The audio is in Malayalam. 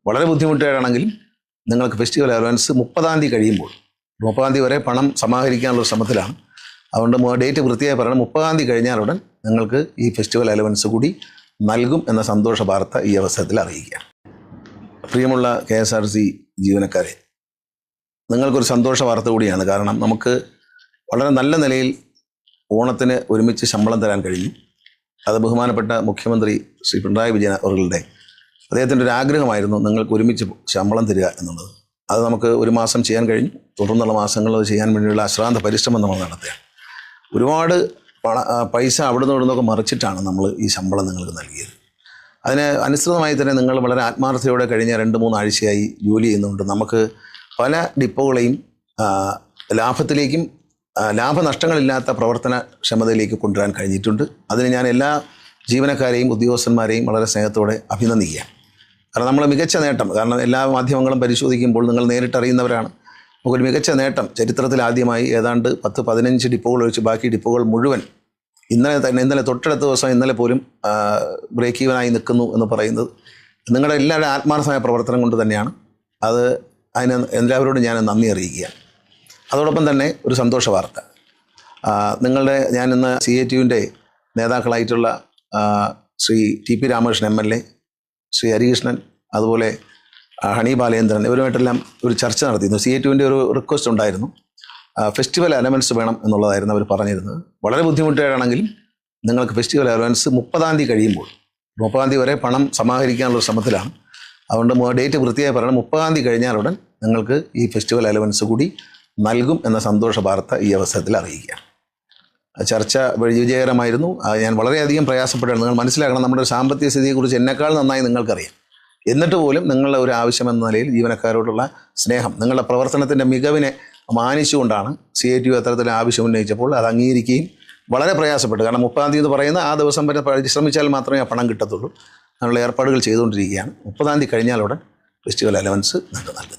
വളരെ ബുദ്ധിമുട്ടാണെങ്കിലും നിങ്ങൾക്ക് ഫെസ്റ്റിവൽ അലവൻസ് 30-ാം തീയതി കഴിയുമ്പോൾ 30-ാം തീയതി വരെ പണം സമാഹരിക്കാനുള്ള ശ്രമത്തിലാണ്. അതുകൊണ്ട് ഡേറ്റ് വൃത്തിയായി പറയണം. 30-ാം തീയതി കഴിഞ്ഞാലുടൻ നിങ്ങൾക്ക് ഈ ഫെസ്റ്റിവൽ അലവൻസ് കൂടി നൽകും എന്ന സന്തോഷ വാർത്ത ഈ അവസരത്തിൽ അറിയിക്കുകയാണ്. പ്രിയമുള്ള KSRTC ജീവനക്കാരെ, നിങ്ങൾക്കൊരു സന്തോഷ വാർത്ത കൂടിയാണ്. കാരണം നമുക്ക് വളരെ നല്ല നിലയിൽ ഓണത്തിന് ഒരുമിച്ച് ശമ്പളം തരാൻ കഴിഞ്ഞു. അത് ബഹുമാനപ്പെട്ട മുഖ്യമന്ത്രി ശ്രീ പിണറായി വിജയൻ അവരുടെ അദ്ദേഹത്തിൻ്റെ ഒരു ആഗ്രഹമായിരുന്നു നിങ്ങൾക്ക് ഒരുമിച്ച് ശമ്പളം തരിക എന്നുള്ളത്. അത് നമുക്ക് ഒരു മാസം ചെയ്യാൻ കഴിഞ്ഞു. തുടർന്നുള്ള മാസങ്ങൾ അത് ചെയ്യാൻ വേണ്ടിയുള്ള അശ്രാന്ത പരിശ്രമം നമ്മൾ നടത്തുകയാണ്. ഒരുപാട് പൈസ അവിടെ നിന്നൊക്കെ മറിച്ചിട്ടാണ് നമ്മൾ ഈ ശമ്പളം നിങ്ങൾക്ക് നൽകിയത്. അതിന് അനുസൃതമായി തന്നെ നിങ്ങൾ വളരെ ആത്മാർത്ഥതയോടെ കഴിഞ്ഞ 2-3 ആഴ്ചയായി ജോലി ചെയ്യുന്നുണ്ട്. നമുക്ക് പല ഡിപ്പോകളെയും ലാഭത്തിലേക്കും ലാഭനഷ്ടങ്ങളില്ലാത്ത പ്രവർത്തനക്ഷമതയിലേക്ക് കൊണ്ടുവരാൻ കഴിഞ്ഞിട്ടുണ്ട്. അതിന് ഞാൻ എല്ലാ ജീവനക്കാരെയും ഉദ്യോഗസ്ഥന്മാരെയും വളരെ സ്നേഹത്തോടെ അഭിനന്ദിക്കുകയാണ്. കാരണം നമ്മൾ മികച്ച നേട്ടം, കാരണം എല്ലാ മാധ്യമങ്ങളും പരിശോധിക്കുമ്പോൾ നിങ്ങൾ നേരിട്ടറിയുന്നവരാണ്. നമുക്കൊരു മികച്ച നേട്ടം ചരിത്രത്തിൽ ആദ്യമായി ഏതാണ്ട് 10-15 ഡിപ്പോകൾ ഒഴിച്ച് ബാക്കി ഡിപ്പോകൾ മുഴുവൻ ഇന്നലെ തൊട്ടടുത്ത ദിവസം ഇന്നലെ പോലും ബ്രേക്ക് ഈവനായി നിൽക്കുന്നു എന്ന് പറയുന്നത് നിങ്ങളുടെ എല്ലാവരുടെ ആത്മാർത്ഥമായ പ്രവർത്തനം കൊണ്ട് തന്നെയാണ്. അതിന് എല്ലാവരോടും ഞാൻ നന്ദി അറിയിക്കുകയാണ്. അതോടൊപ്പം തന്നെ ഒരു സന്തോഷ വാർത്ത, ഞാൻ ഇന്ന് CATUവിൻ്റെ നേതാക്കളായിട്ടുള്ള ശ്രീ TP രാമകൃഷ്ണൻ MLA, ശ്രീ ഹരികൃഷ്ണൻ, അതുപോലെ ഹണി ബാലേന്ദ്രൻ, ഇവരുമായിട്ടെല്ലാം ഒരു ചർച്ച നടത്തിയിരുന്നു. CATUവിൻ്റെ ഒരു റിക്വസ്റ്റ് ഉണ്ടായിരുന്നു. ഫെസ്റ്റിവൽ അലവൻസ് വേണം എന്നുള്ളതായിരുന്നു അവർ പറഞ്ഞിരുന്നത്. വളരെ ബുദ്ധിമുട്ടാണെങ്കിലും നിങ്ങൾക്ക് ഫെസ്റ്റിവൽ അലവൻസ് 30-ാം തീയതി കഴിയുമ്പോൾ 30-ാം തീയതി വരെ പണം സമാഹരിക്കാനുള്ള ശ്രമത്തിലാണ്. അതുകൊണ്ട് ഡേറ്റ് വൃത്തിയായി പറയണം. 30-ാം തീയതി കഴിഞ്ഞാലുടൻ നിങ്ങൾക്ക് ഈ ഫെസ്റ്റിവൽ അലവൻസ് കൂടി നൽകും എന്ന സന്തോഷ വാർത്ത ഈ അവസരത്തിൽ അറിയിക്കുകയാണ്. ചർച്ച വിജയകരമായിരുന്നു. ഞാൻ വളരെയധികം പ്രയാസപ്പെട്ടാണ്. നിങ്ങൾ മനസ്സിലാക്കണം, നമ്മുടെ സാമ്പത്തിക സ്ഥിതിയെക്കുറിച്ച് എന്നെക്കാൾ നന്നായി നിങ്ങൾക്കറിയാം. എന്നിട്ട് പോലും നിങ്ങളുടെ ഒരു ആവശ്യം എന്ന നിലയിൽ ജീവനക്കാരോടുള്ള സ്നേഹം, നിങ്ങളുടെ പ്രവർത്തനത്തിൻ്റെ മികവിനെ മാനിച്ചുകൊണ്ടാണ് CATU അത്തരത്തിൽ ആവശ്യം ഉന്നയിച്ചപ്പോൾ അത് അംഗീകരിക്കുകയും വളരെ പ്രയാസപ്പെട്ടു. കാരണം 30-ാം തീയതി പറയുന്ന ആ ദിവസം വരെ പരിശ്രമിച്ചാൽ മാത്രമേ ആ പണം കിട്ടത്തുള്ളൂ. അതിനുള്ള ഏർപ്പാടുകൾ ചെയ്തുകൊണ്ടിരിക്കുകയാണ്. 30-ാം തീയതി കഴിഞ്ഞാലുടൻ ഫെസ്റ്റിവൽ അലവൻസ് നൽകും.